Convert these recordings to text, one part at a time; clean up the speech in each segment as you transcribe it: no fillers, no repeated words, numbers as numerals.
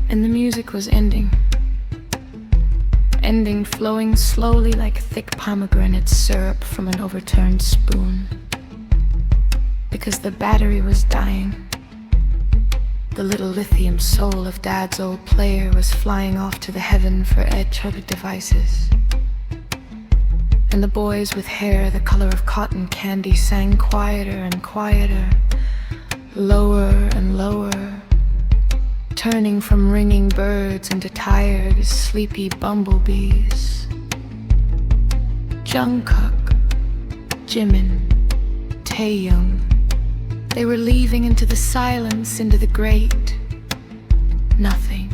And the music was ending, flowing slowly like thick pomegranate syrup from an overturned spoon. Because the battery was dying. The little lithium soul of Dad's old player was flying off to the heaven for electronic devices. And the boys with hair the color of cotton candy sang quieter and quieter, lower and lower, turning from ringing birds into tired, sleepy bumblebees. Jungkook, Jimin, Taehyung, they were leaving into the silence, into the great nothing.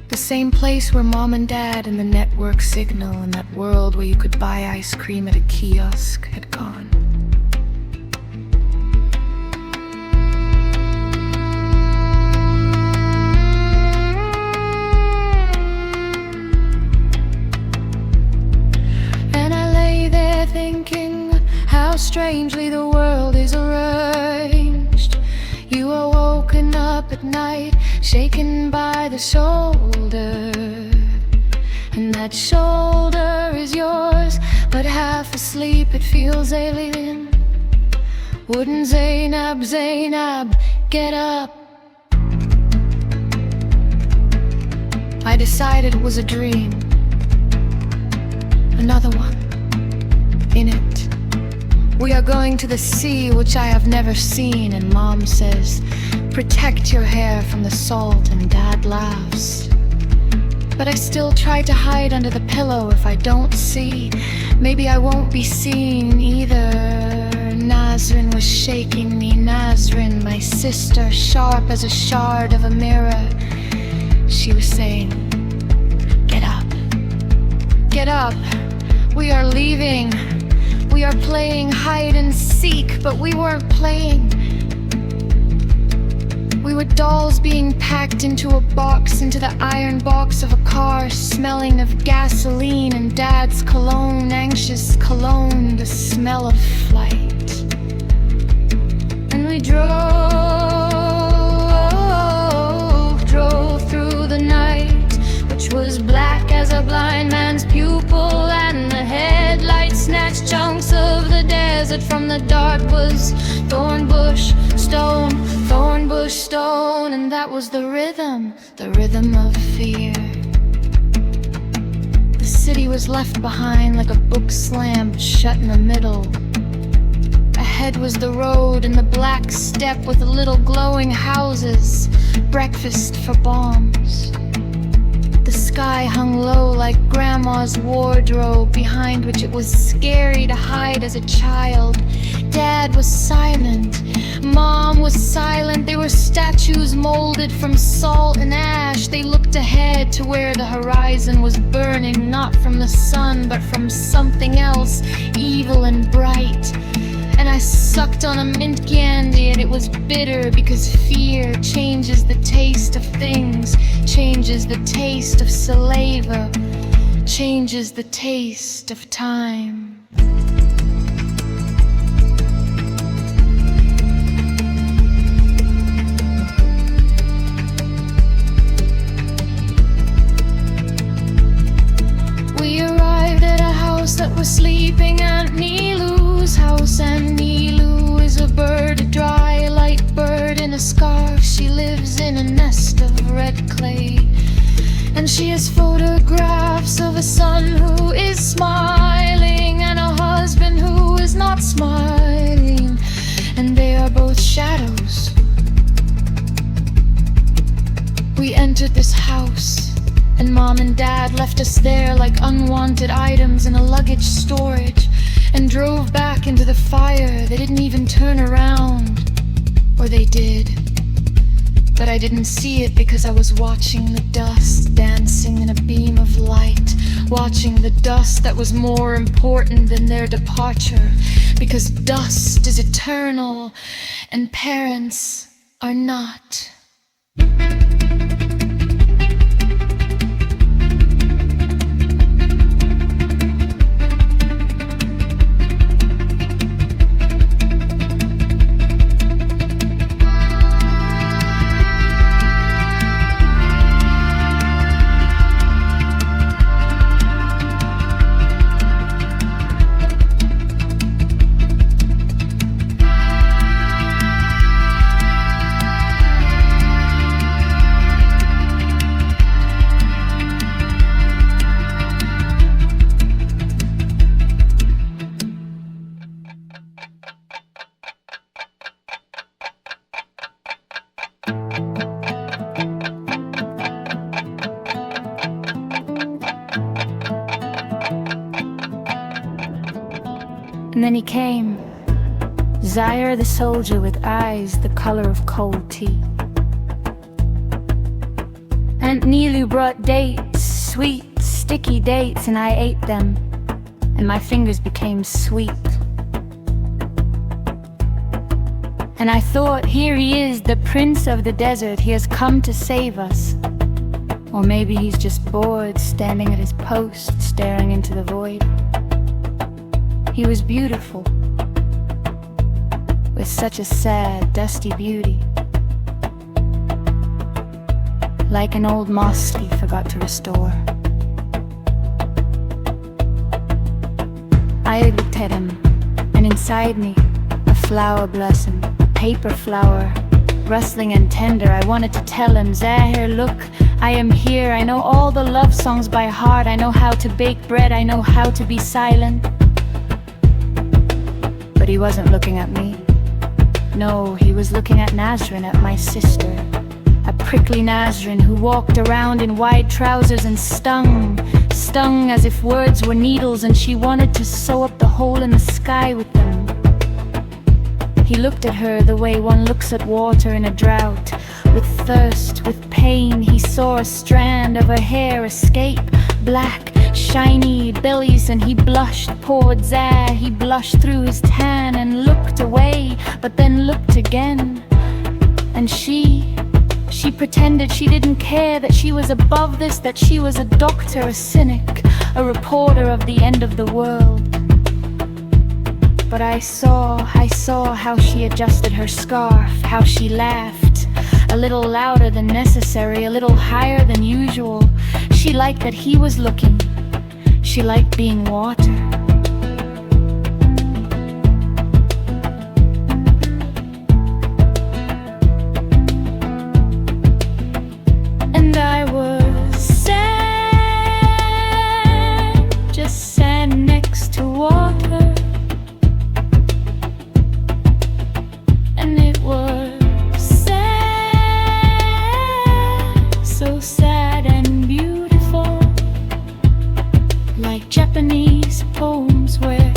The same place where Mom and Dad and the network signal and that world where you could buy ice cream at a kiosk had gone. Thinking how strangely the world is arranged. You are woken up at night, shaken by the shoulder, and that shoulder is yours, but half asleep it feels alien. Wouldn't Zeynab, Zeynab, get up? I decided it was a dream, another one. In it, we are going to the sea, which I have never seen, and Mom says, protect your hair from the salt, and Dad laughs. But I still try to hide under the pillow. If I don't see, maybe I won't be seen either. Nazrin was shaking me, Nazrin, my sister, sharp as a shard of a mirror. She was saying, get up, get up, we are leaving. We are playing hide and seek, but we weren't playing. We were dolls being packed into a box, into the iron box of a car, smelling of gasoline and Dad's cologne, anxious cologne, the smell of flight. And we drove through the night, which was black as a blind man's pupil, and the headlights snatched chunks of the desert from the dark was thorn bush stone, and that was the rhythm of fear. The city was left behind like a book slammed shut in the middle. Ahead was the road and the black steppe with the little glowing houses, breakfast for bombs. The sky hung low like Grandma's wardrobe, behind which it was scary to hide as a child. Dad was silent, Mom was silent. They were statues molded from salt and ash. They looked ahead to where the horizon was burning, not from the sun, but from something else, evil and bright. And I sucked on a mint candy, and it was bitter because fear changes the taste of things, changes the taste of saliva, changes the taste of time. We arrived at a house that was sleeping at Nilu's house, and Nilu is a bird, a dry, light bird in a scarf. She lives in a nest of red clay, and she has photographs of a son who is smiling and a husband who is not smiling, and they are both shadows. We entered this house, and Mom and Dad left us there like unwanted items in a luggage storage, and drove back into the fire. They didn't even turn around. Or they did. But I didn't see it because I was watching the dust dancing in a beam of light, watching the dust that was more important than their departure, because dust is eternal and parents are not. And then he came, Zaire the soldier with eyes the color of cold tea. Aunt Nilu brought dates, sweet, sticky dates, and I ate them, and my fingers became sweet. And I thought, here he is, the prince of the desert, he has come to save us. Or maybe he's just bored, standing at his post, staring into the void. He was beautiful, with such a sad, dusty beauty, like an old mosque he forgot to restore. I looked at him, and inside me, a flower blossomed, a paper flower, rustling and tender. I wanted to tell him, Zahir, look, I am here. I know all the love songs by heart. I know how to bake bread. I know how to be silent. But he wasn't looking at me. No, he was looking at Nazrin, at my sister. A prickly Nazrin who walked around in wide trousers and stung as if words were needles, and she wanted to sew up the hole in the sky with them. He looked at her the way one looks at water in a drought, with thirst, with pain. He saw a strand of her hair escape, black, shiny bellies, and he blushed, poor Zah. He blushed through his tan and looked away, but then looked again. And she pretended she didn't care, that she was above this, that she was a doctor, a cynic, a reporter of the end of the world. But I saw how she adjusted her scarf, how she laughed, a little louder than necessary, a little higher than usual. She liked that he was looking. She liked being water. And I was sad, just sat next to water. And it was sad, so sad and beautiful, like Japanese poems where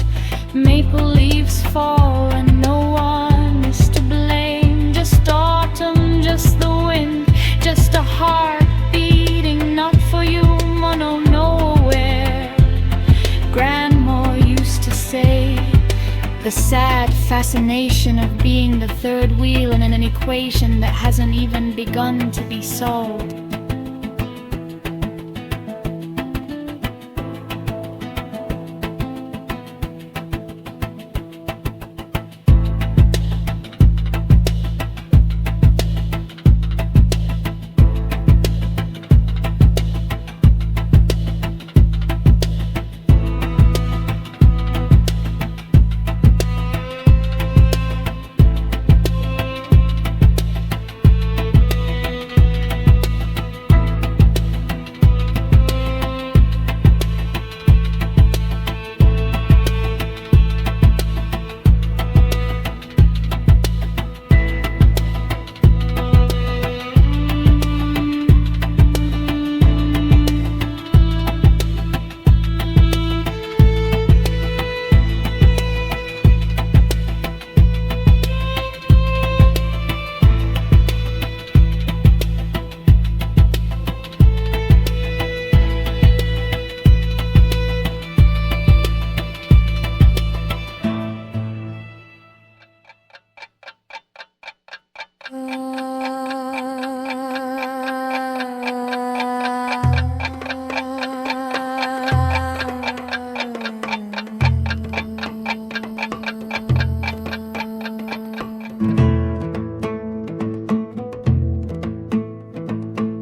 maple leaves fall and no one is to blame. Just autumn, just the wind, just a heart beating, not for you, mono nowhere. Grandma used to say, the sad fascination of being the third wheel in an equation that hasn't even begun to be solved.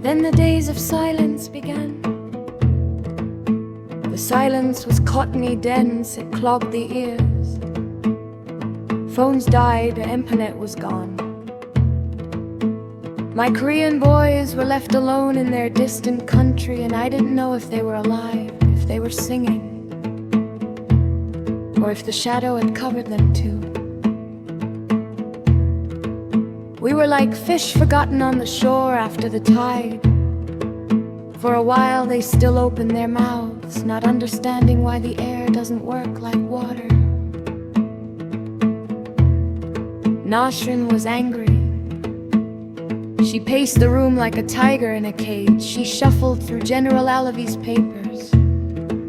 Then the days of silence began. The silence was cottony dense, it clogged the ears. Phones died, the internet was gone. My Korean boys were left alone in their distant country, and I didn't know if they were alive, if they were singing, or if the shadow had covered them too. We were like fish forgotten on the shore after the tide. For a while they still opened their mouths, not understanding why the air doesn't work like water. Nasrin was angry. She paced the room like a tiger in a cage. She shuffled through General Alavi's papers.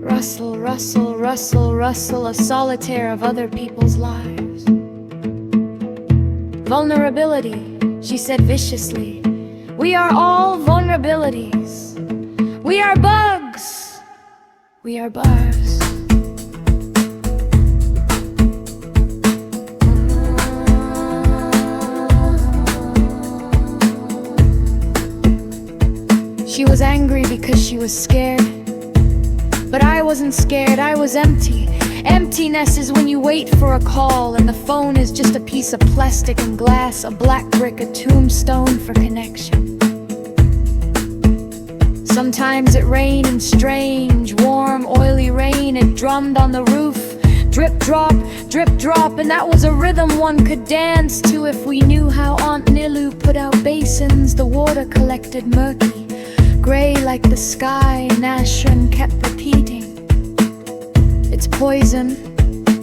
Rustle, rustle, rustle, rustle, a solitaire of other people's lives. Vulnerability, she said viciously. We are all vulnerabilities. We are bugs. We are bars. She was angry because she was scared. But I wasn't scared, I was empty. Emptiness is when you wait for a call and the phone is just a piece of plastic and glass, a black brick, a tombstone for connection. Sometimes it rained in strange, warm, oily rain. It drummed on the roof, drip drop, and that was a rhythm one could dance to if we knew how Aunt Nilu put out basins. The water collected murky, gray like the sky. Nasrin kept repeating, it's poison,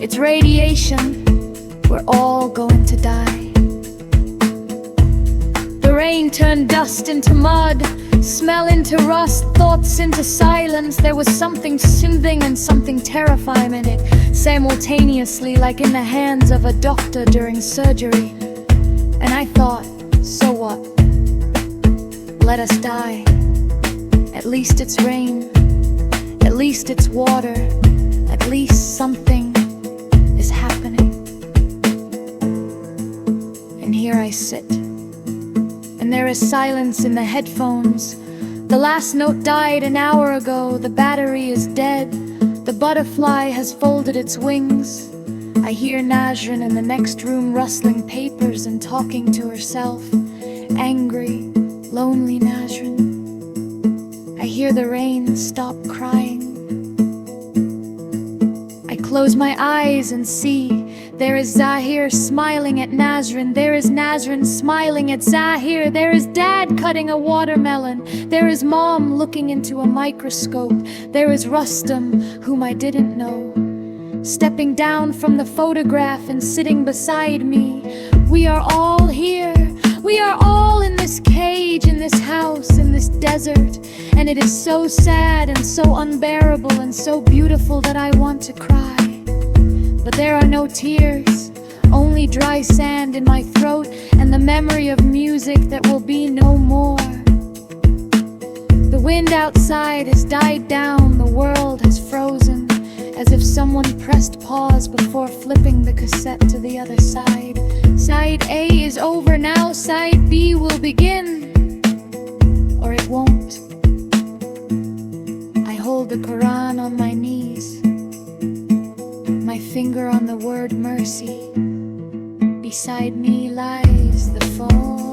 it's radiation, we're all going to die. The rain turned dust into mud, smell into rust, thoughts into silence. There was something soothing and something terrifying in it, simultaneously, like in the hands of a doctor during surgery. And I thought, so what? Let us die. At least it's rain, at least it's water, at least something is happening. And here I sit, and there is silence in the headphones. The last note died an hour ago, the battery is dead, the butterfly has folded its wings. I hear Nasrin in the next room rustling papers and talking to herself. Angry, lonely Nasrin. I hear the rain stop crying. I close my eyes and see there is Zahir smiling at Nasrin. There is Nasrin smiling at Zahir. There is Dad cutting a watermelon. There is Mom looking into a microscope. There is Rustam, whom I didn't know, stepping down from the photograph and sitting beside me. We are all here. We are all in this cage, in this house, in this desert. And it is so sad and so unbearable and so beautiful that I want to cry. But there are no tears, only dry sand in my throat and the memory of music that will be no more. The wind outside has died down, the world has frozen, as if someone pressed pause before flipping the cassette to the other side. Side A is over now, side B will begin, or it won't. I hold the Quran on my knees, my finger on the word mercy. Beside me lies the phone.